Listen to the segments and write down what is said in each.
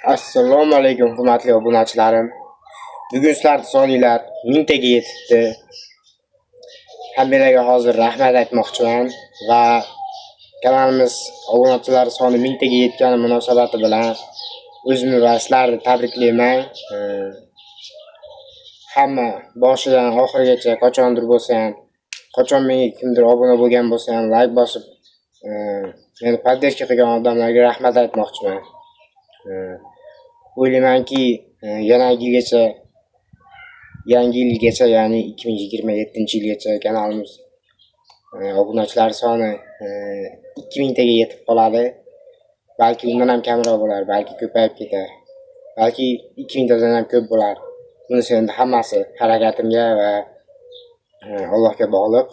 Assalomu alaykum hurmatli obunachilarim. Bugun sizlarning soninglar 1000 taga yetibdi. Hammalarga hozir rahmat aytmoqchiman va kanalimiz obunachilari soni 1000 taga yetgani munosabati bilan o'zimni va sizlarni tabriklayman. Hamma boshidan oxirigacha qachondir bo'lsa ham, qachon menga kimdir obuna bo'lgan bo'lsa ham like bosib, meni podдержка qilgan odamlarga rahmat aytmoqchiman. O'ylaymanki, yangi yilgacha, ya'ni 2027-yilgacha kanalimiz obunachilar soni 2000 taga yetib qoladi. Balki undan ham kamroq bo'lar, balki ko'payib ketar. Balki 2000 tadan ham ko'p bo'lar. Bunisi endi hammasi harakatimga va Allohga bog'liq.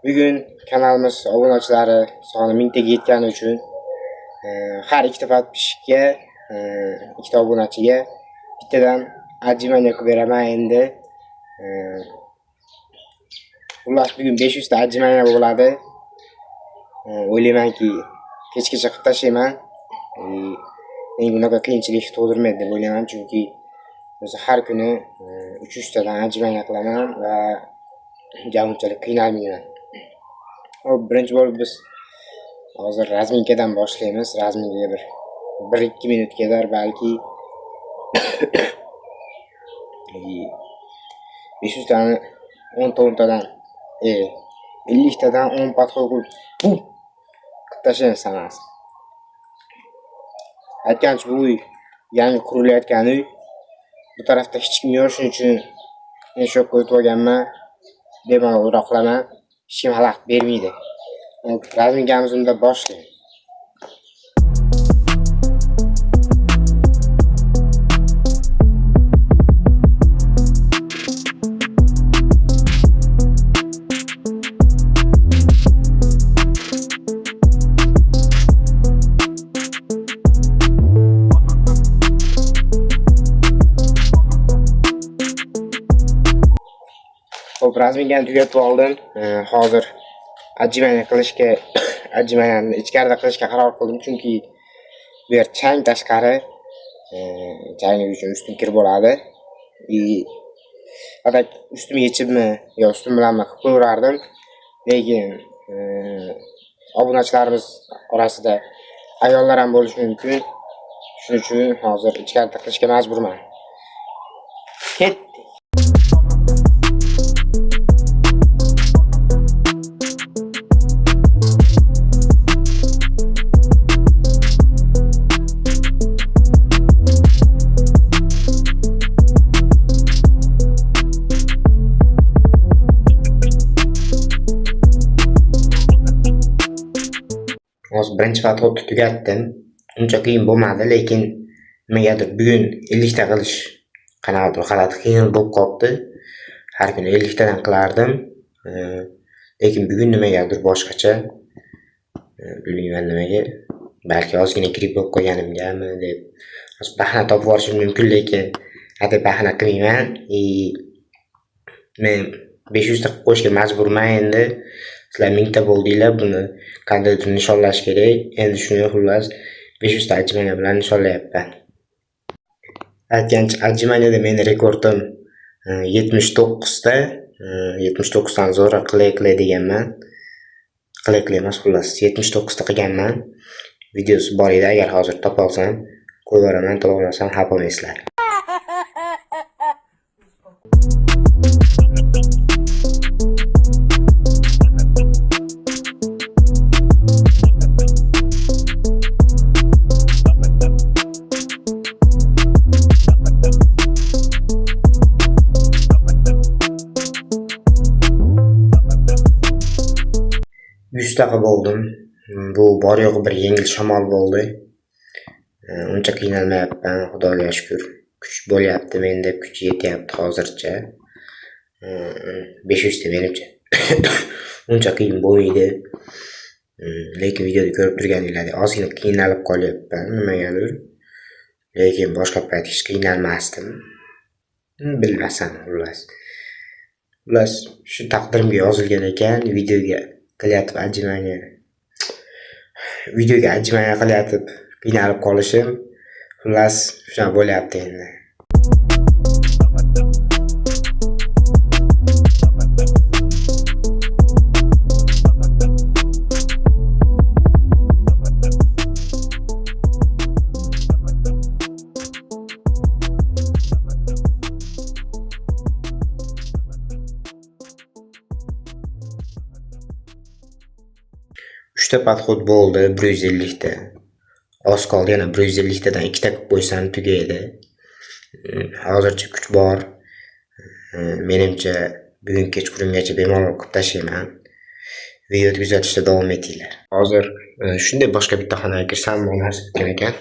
Bugun kanalimiz obunachilari soni 1000 taga yetgani uchun har ikkita podpishchiga, ikkita obunachiga bittadan ajimanya qilib beraman endi. Xullas bugun 500 ta ajimanya bo'ladi. O'ylaymanki, kechgacha qilib tashlayman. Menga bunaqa qiyinchilik tug'dirmaydi deb o'ylayman, chunki o'zi har kuni 300 tadan ajimanya qilaman va unchalik qiynalmayman. Hop, birinchi bo'lib biz hozir razminkadan boshlaymiz. Razminkaga bir 1-2 minut ketar balki. 500 tani 10 tadan 50 tadan 10 podxol qilib tashlaymiz sanasi. Aytgancha bu uy yangi qurilayotgan uy. Bu tarafda hech kim yo'q, shuning uchun men shok qo'yib olganman. Bemalol qilaman. Hech kim xalaqit bermaydi. Razminkamiz unda boshlaymiz. Hop, razminkani tugatib oldim. Hozir ajimanyani ichkarida qilishga qaror qildim, chunki bu yer chang tashqari, changlik uchun ustim kir bo'ladi. Fakat ustim yechibmi yo ustim bilanmi qilib qo'yardim. Lekin obunachilarimiz orasida ayollar ham bo'lishi mumkin. Shuning uchun hozir ichkarida qilishga majburman. Birinchi podxodni tugatdim. Uncha qiyin bo'lmadi, lekin nimagadir bugun 50 ta qilish qanaqadir g'alati qiyin bo'lib qoldi. Har kuni 50 tadan qilardim. Lekin bugun nimagadir boshqacha. Bilmayman nimaga. Balki ozgina grip bo'lib qolganimgami deb bahona topib olishim mumkin, lekin hadeb bahona qilmayman. Men 500 ta qo'shishga majburman endi. Sizlar 1000 ta bo'ldinglar, buni qandaydir nishonlash kerak. Endi shuni xullas 500 ta ajimanya bilan nishonlayapman. Aytgancha ajimanyada meni rekordim 79 ta. 79 dan zo'ra qilay deganman. Qilay emas, xullas 79 ta qilganman. Videosi bor edi, agar hozir topa olsam qo'yib yuboraman, topa olmasam xafa bo'lmaysizlar. Qilib oldim. Bu bor yo'q bir yengil shamol bo'ldi. Uncha qiynalmayapman, Xudoga shukr. Kuch bo'lyapti, menda kuch yetyapti hozircha. 500 ta menimcha. Uncha qiyin bo'lmaydi. Lekin videoda ko'rib turganinglardek ozgina qiynalib qolyapman nimagadir. Lekin boshqa payt hech qiynalmasdim. Bilmasam xullas. Shu taqdirimga yozilgan ekan, videoga qilyapti ajimanya. Videoga ajimanya qilyapti qiynalib qolishim, xullas shunaqa bo'lyapti endi. Uchta podxod bo'ldi 150 ta. Oz qoldi, yana 150 tadan 2 ta qilib qo'ysam tugaydi. Hozircha kuch bor. Menimcha bugun kechqurungacha bemalol qilib tashlayman. Videoni kuzatishda davom etinglar. Hozir shunday boshqa bitta xonaga kirsam, bu narsa bitgan ekan.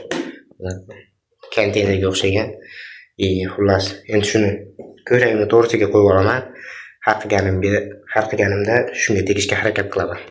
Konteynerga o'xshagan. Xullas, endi shuni ko'ylagimni to'g'risiga qo'yib olaman. Har qilganimda shunga tegishga harakat qilaman.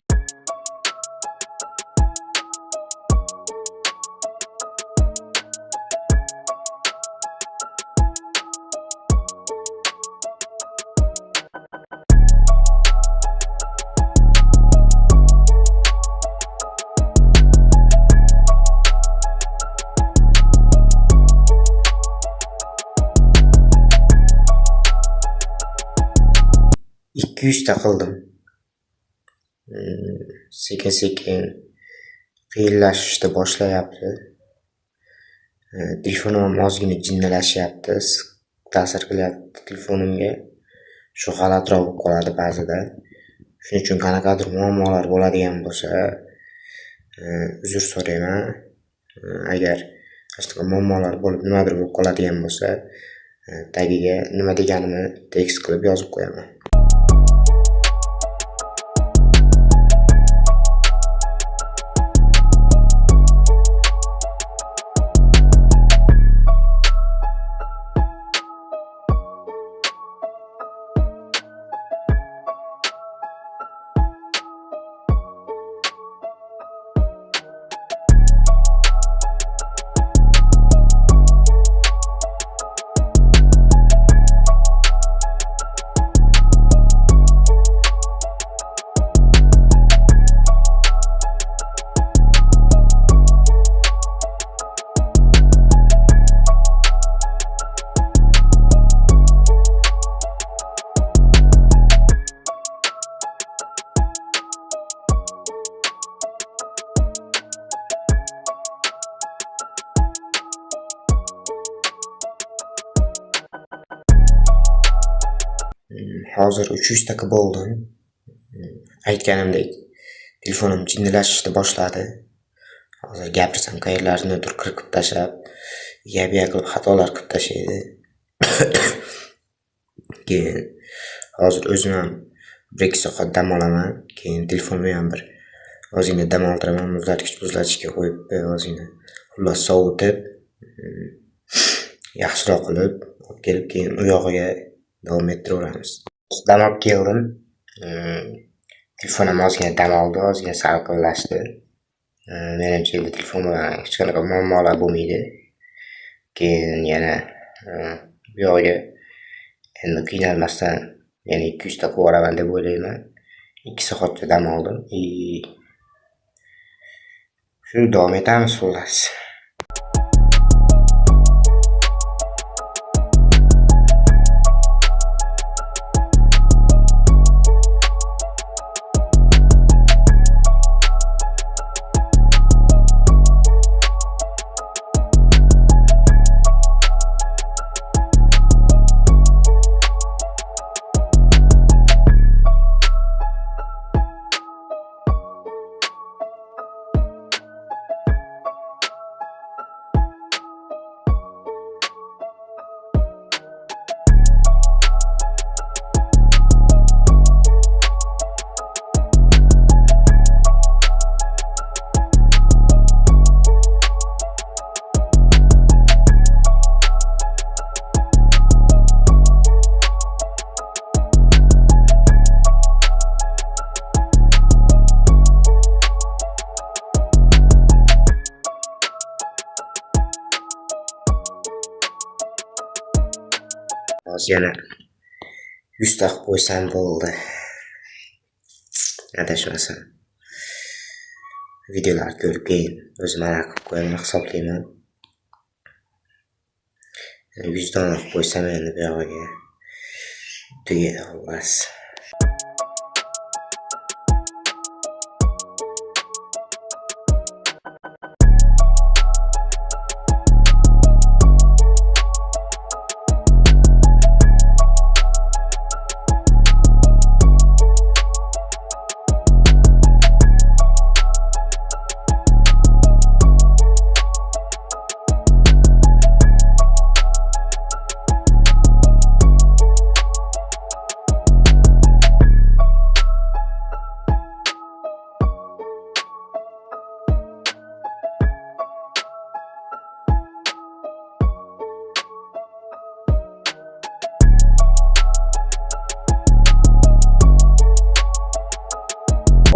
Ta qildim. Sekin qiyinlashishni boshlayapti. Telefonim ozgina jinnilashyapti, ta'sir qilyapti telefonimga. Shu g'alatiroq bo'lib qoladi ba'zida. Shuning uchun qanaqadir muammolar bo'ladigan bo'lsa, uzr so'rayman. Agar shunaqa muammolar bo'lib, nimadir bo'lib qoladigan bo'lsa, tagiga nima deganimni tekst qilib yozib qo'yaman. Hozir 300 ta bo'ldim. Aytganimdek, telefonim jinnilashishni boshladi. Hozir gapirsam qayerlarnidir qirqib tashlab, yab-yak qilib xatolar qilib tashlaydi. Keyin hozir o'zim ham 1-2 soat dam olaman. Keyin telefonimni ham bir ozgina dam oltiraman, muzlatgichga qo'yib, ozgina xullas sovutib, yaxshiroq qilib olib kelib, keyin u yog'iga davom ettiraveramiz. Dam olib keldim. Telefonim ozgina dam oldi, ozgina salqinlashdi. Menimcha endi telefon bilan hech qanaqa muammolar bo'lmaydi. Keyin yana bu yog'iga endi qiynalmasdan yana 200 ta qilib yuboraman deb o'ylayman. 2 soatcha dam oldim. Shu davom etamiz xullas. Hozir yana 100 ta qilib qo'ysam bo'ldi. Adashmasam. videolar ko'rib keyin o'zim aniq qilib qo'yaman, hisoblayman. 100 dona qilib qo'ysam endi bu yog'iga tugaydi xullas.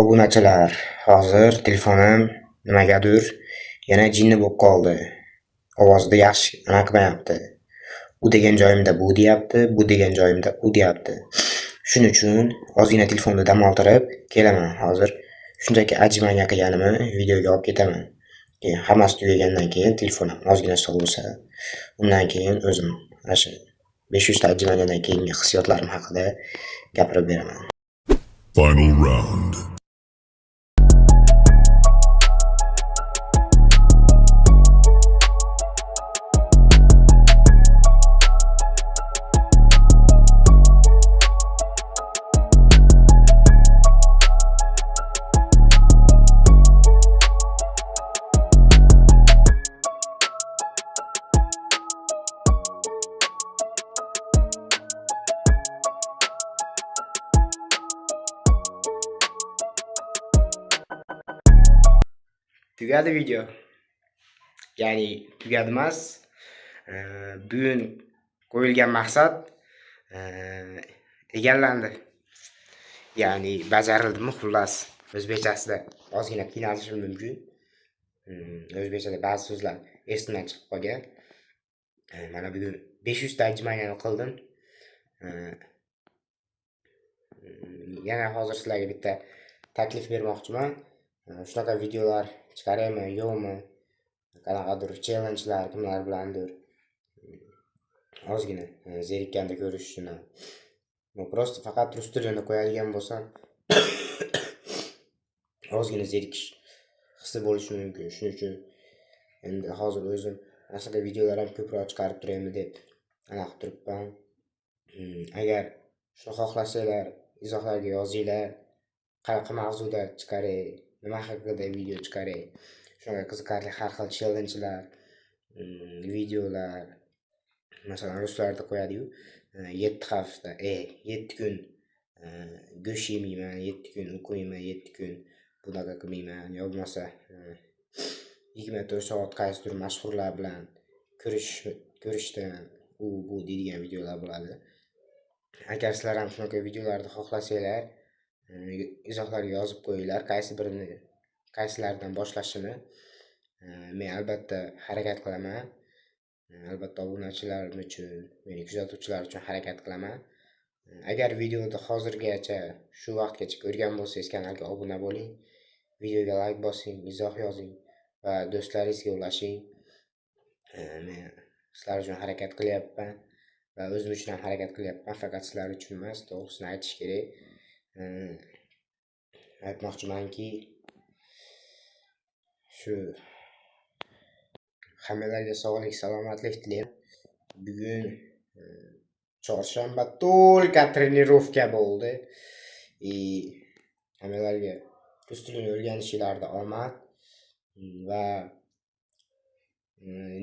Obunachilar, hozir telefonim nimagadir yana jinni bo'lib qoldi. Ovozda yaxshi aniqmayapti. U degan joyimda bu deyapti, bu degan joyimda u deyapti. Shuning uchun ozgina telefonni dam oltirib kelaman hozir. Shunchaki ajmanga qilganimni videoga olib ketaman. Keyin hammasi tugagandan keyin telefonim ozgina sol bo'lsa, undan keyin o'zim ana shu 500 ta ajmangadan keyingi hissiyotlarim haqida gapirib beraman. Final round. Tugadi video. Ya'ni tugadi emas. Bugun qo'yilgan maqsad egallandi. Ya'ni bajarildimi xullas. O'zbekchasida ozgina qiynalishim mumkin. O'zbekchada ba'zi so'zlar esimdan chiqib qolgan. Mana bugun 500 ta ajmangani qildim. Yana hozir sizlarga bitta taklif bermoqchiman. Shunaqa videolar chiqaraymi, yo'qmi? Qanaqadir challengelar kimlar bilandir. Ozgina zerikkanda ko'rish uchun. Просто faqat rus tilini qo'yadigan bo'lsam ozgina zerikish hissi bo'lishi mumkin. Shuning uchun endi hozir o'zim aslida videolar ham ko'proq chiqarib turaymi deb aniq turibman. Agar shuni xohlasanglar, izohlarga yozinglar. Qanaqa mavzuda chiqaray, nima haqida video chiqaray. Shunga qiziqarli har xil challengelar, videolar. Masalan, ruslarda qo'yadi-yu, 7 hafta, 7 kun go'sht yemayman, 7 kun o'qiyman, 7 kun bunaqa qilmayman, yo bo'lmasa 24 soat qaysidir mashhurlar bilan ko'rishdan u bu deydigan videolar bo'ladi. Agar sizlar ham shunaqa videolarni xohlasanglar, izohlarga yozib qo'yinglar, qaysilaridan boshlashini. Men albatta harakat qilaman. Albatta obunachilarim uchun, meni kuzatuvchilar uchun harakat qilaman. Agar videoni hozirgacha shu vaqtgacha ko'rgan bo'lsangiz, kanalga obuna bo'ling, videoga like bosing, izoh yozing va do'stlaringizga ulashing. Men sizlar uchun harakat qilyapman va o'zim uchun ham harakat qilyapman, faqat sizlar uchun emas, to'g'risini aytish kerak. Aytmoqchimanki, shu hammalarga sog'lik, salomatlik tilayman. Bugun chorshanba to'lka trenirovka bo'ldi. Hammalarga rus tilini o'rganishinglarda omad va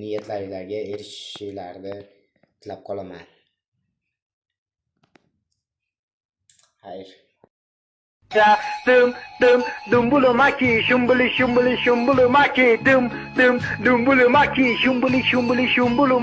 niyatlaringizga erishishinglarni tilab qolaman. Xayr. Dumbulu maki, shumbuli shumbuli shumbulu maki, dumbulu maki, shumbuli shumbuli shumbulu